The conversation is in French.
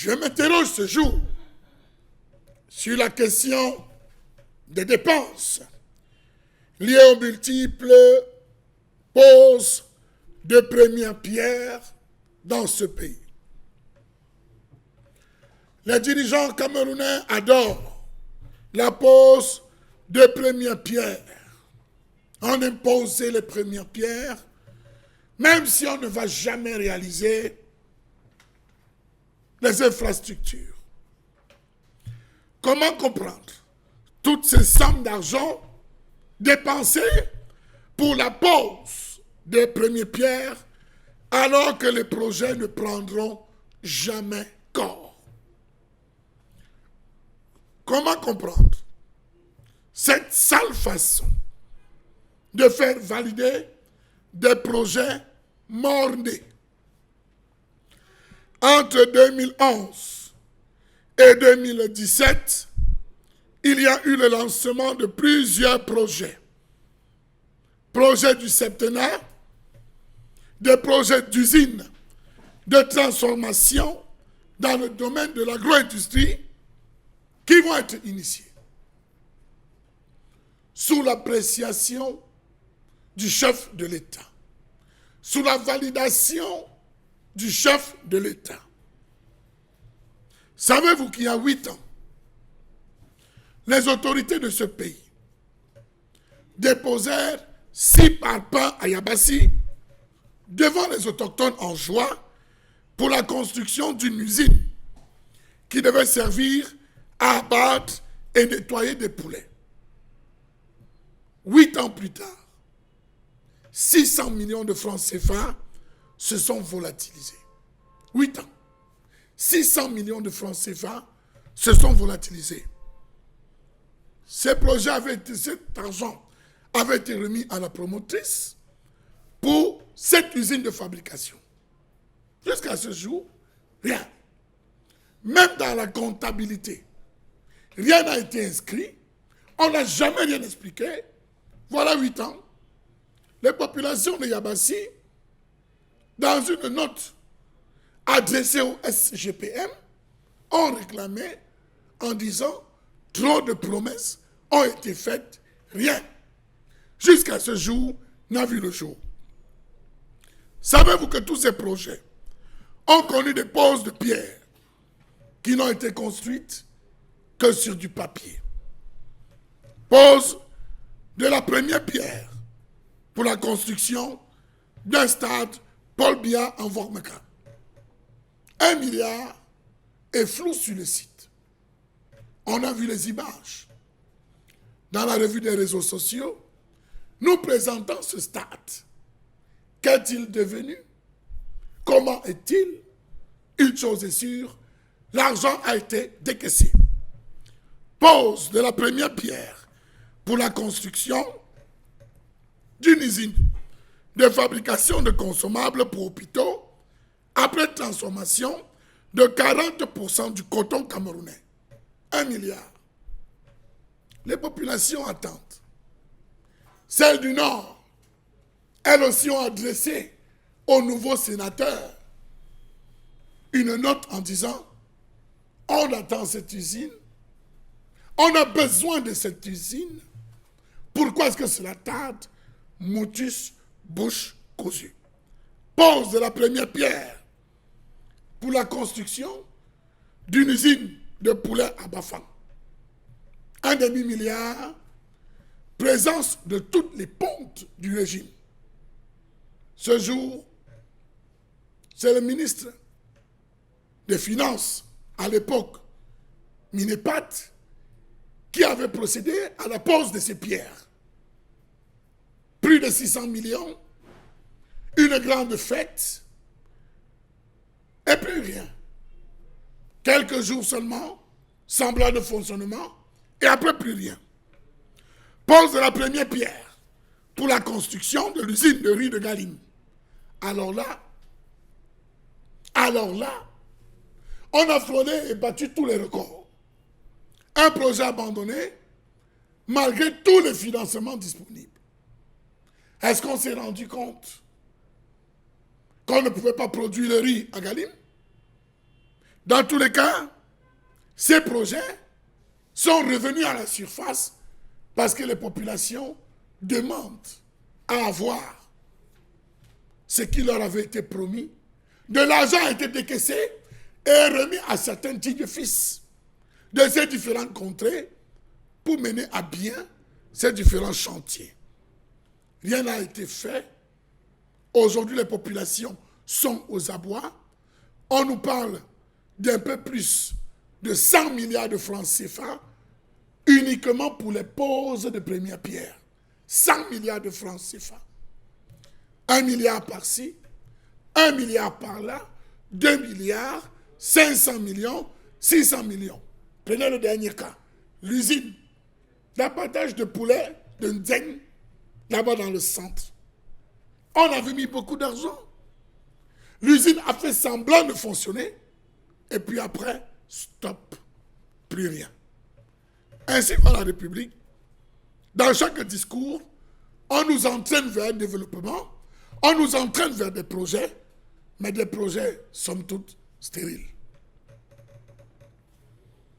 Je m'interroge ce jour sur la question des dépenses liées aux multiples poses de première pierre dans ce pays. Les dirigeants camerounais adorent la pose de première pierre. On impose les premières pierres, même si on ne va jamais réaliser les infrastructures. Comment comprendre toutes ces sommes d'argent dépensées pour la pose des premières pierres alors que les projets ne prendront jamais corps? Comment comprendre cette sale façon de faire valider des projets morts-nés? Entre 2011 et 2017, il y a eu le lancement de plusieurs projets. Projets du septennat, des projets d'usines de transformation dans le domaine de l'agro-industrie qui vont être initiés sous l'appréciation du chef de l'État, sous la validation du chef de l'État. Savez-vous qu'il y a 8 ans, les autorités de ce pays déposèrent 6 parpaings à Yabassi devant les autochtones en joie pour la construction d'une usine qui devait servir à abattre et nettoyer des poulets. 8 ans plus tard, 600 millions de francs CFA se sont volatilisés. 8 ans. 600 millions de francs CFA se sont volatilisés. Cet argent avait été remis à la promotrice pour cette usine de fabrication. Jusqu'à ce jour, rien. Même dans la comptabilité, rien n'a été inscrit. On n'a jamais rien expliqué. Voilà 8 ans. Les populations de Yabassi, dans une note adressée au SGPM, ont réclamé en disant trop de promesses ont été faites, rien. Jusqu'à ce jour, n'a vu le jour. Savez-vous que tous ces projets ont connu des poses de pierre qui n'ont été construites que sur du papier? Pose de la première pierre pour la construction d'un stade Paul Biya en Vormeka. 1 milliard est flou sur le site. On a vu les images. Dans la revue des réseaux sociaux, nous présentons ce stade. Qu'est-il devenu? Comment est-il? Une chose est sûre, l'argent a été décaissé. Pose de la première pierre pour la construction d'une usine de fabrication de consommables pour hôpitaux après transformation de 40% du coton camerounais. 1 milliard. Les populations attendent. Celles du Nord, elles aussi ont adressé au nouveau sénateur une note en disant « On attend cette usine, on a besoin de cette usine. Pourquoi est-ce que cela tarde? Motus, bouche cousue. » Pose de la première pierre pour la construction d'une usine de poulet à Bafang. 1,5 milliard, présence de toutes les pontes du régime. Ce jour, c'est le ministre des Finances, à l'époque, Minepat, qui avait procédé à la pose de ces pierres. Plus de 600 millions, une grande fête, et plus rien. Quelques jours seulement, semblant de fonctionnement, et après plus rien. Pose de la première pierre pour la construction de l'usine de riz de Galim. Alors là, on a frôlé et battu tous les records. Un projet abandonné, malgré tous les financements disponibles. Est-ce qu'on s'est rendu compte qu'on ne pouvait pas produire le riz à Galim? Dans tous les cas, ces projets sont revenus à la surface parce que les populations demandent à avoir ce qui leur avait été promis. De l'argent a été décaissé et remis à certains dignes fils de ces différentes contrées pour mener à bien ces différents chantiers. Rien n'a été fait. Aujourd'hui, les populations sont aux abois. On nous parle d'un peu plus de 100 milliards de francs CFA uniquement pour les poses de première pierre. 100 milliards de francs CFA. 1 milliard par-ci, 1 milliard par-là, 2 milliards, 500 millions, 600 millions. Prenez le dernier cas. L'usine d'abattage de poulet de Nzeng, là-bas dans le centre. On avait mis beaucoup d'argent. L'usine a fait semblant de fonctionner. Et puis après, stop. Plus rien. Ainsi va la République. Dans chaque discours, on nous entraîne vers un développement, on nous entraîne vers des projets, mais des projets, somme toute, stériles.